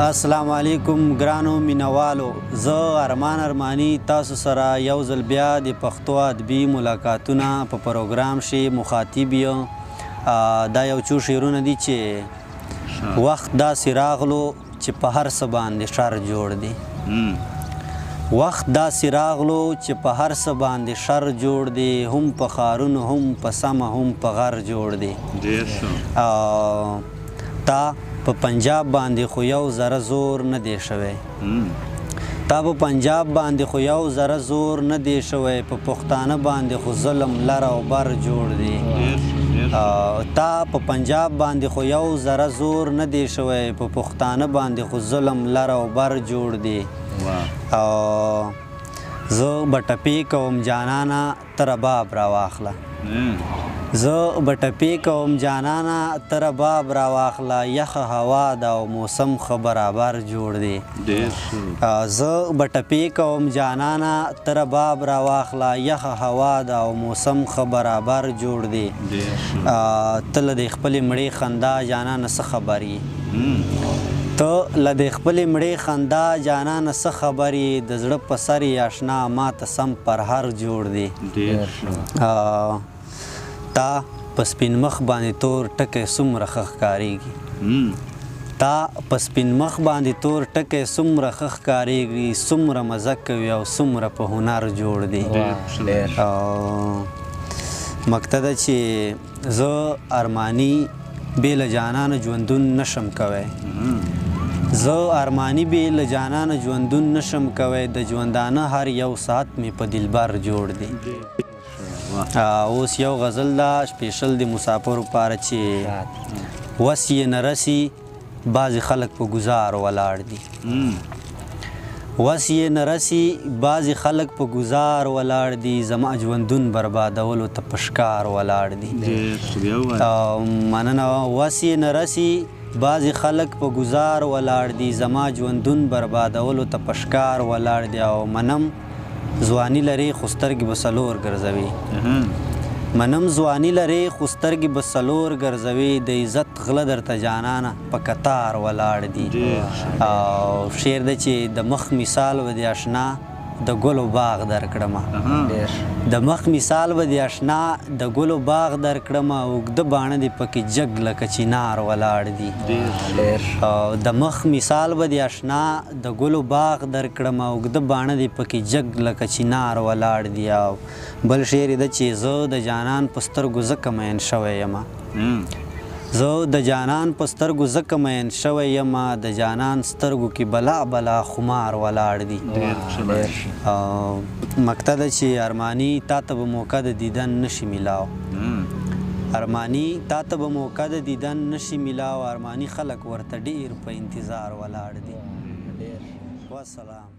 السلام علیکم ګرانو مینوالو، زه ارمان ارمانی تاسو سره یو ځل بیا د پښتو ادبي ملاقاتونه په پروګرام کې مخاطب یم. دا یو څو شعرونه دي چې وخت داسې راغلو چې په هر څه باندې شر جوړ دی. وخت داسې راغلو چې په هر څه باندې شر جوړ دی، هم په ښارونو هم په سمه هم په غر جوړ دی. تا په پنجاب باندې خو یو ذره زور نه دی شوی، تا په پنجاب باندې خو یو ذره زور نه دی شوی، په پښتانه باندې خو ظلم لر او بر جوړ دی. تا په پنجاب باندې خو یو ذره زور نه دی شوی، په پښتانه باندې خو ظلم لر او بر جوړ دی. زه به ټپې کوم جانانه ته رباب راواخله، زه به ټپې کوم جانانه ته رباب راواخله، یخه هوا ده او موسم ښه برابر جوړ دی. زه به ټپې کوم جانانه ته رباب راواخله، یخه هوا ده او موسم ښه برابر جوړ دی. ته له دې خپلې مړې خندا جانانه څه خبر یې، ته له دې خپلې مړې خندا جانانه څه خبر یې، د زړه په سر یې اشنا ماته سم پرهر جوړ دی. تا په سپین مخ باندې تور ټکی څومره ښه ښکارېږي، تا په سپین مخ باندې تور ټکی څومره ښه ښکارېږي، څومره مزه کوي او څومره په هنر جوړ دی. مقصد ده چې زه ارماني بې له جانانه ژوندون نشم کوی، زه ارماني بې له جانانه ژوندون نشم کوی، د ژوندانه هر یو ساعت مې په دلبر جوړ دی. اوس یو غزل ده سپیشل د مسافرو لپاره چې وس یې نه رسي بعضې خلک په ګزار ولاړ دي، وس یې نه رسي بعضې خلک په ګزار ولاړ دي، زما ژوندون بربادولو ته په ښکار ولاړ دي. مننه. وس یې نه رسي بعضې خلک په ګزار ولاړ دي، زما ژوندون بربادولو ته په ښکار ولاړ دي. او منم ځواني لرې خو سترګې به څلور ګرځوي، منم ځواني لرې خو سترګې به څلور ګرځوي، د عزت غله درته جانانه په کتار ولاړ دي. او شعر ده چې د مخ مثال به د اشنا د ګلو باغ درکړمه، د مخ مثال به د اشنا د ګلو باغ درکړمه، اوږده باڼه دې پکې جګ لکه چنار ولاړ دي. د مخ مثال به د اشنا د ګلو باغ درکړمه، اوږده باڼه دې پکې جګ لکه چنار ولاړ دي. او بل شعر ده چې زه د جانان په سترګو ځکه مین شوی یمه، زه د جانان په سترګو ځکه مین شوی یمه، د جانان سترګو کې بلا بلا خمار ولاړ دي. مقصد ده چې ارماني تا ته به موقع د دیدن نشي میلاو، ارماني تا ته به موقع د دیدن نشي میلاو، ارماني خلک ورته ډېر په انتظار ولاړ دي. والسلام.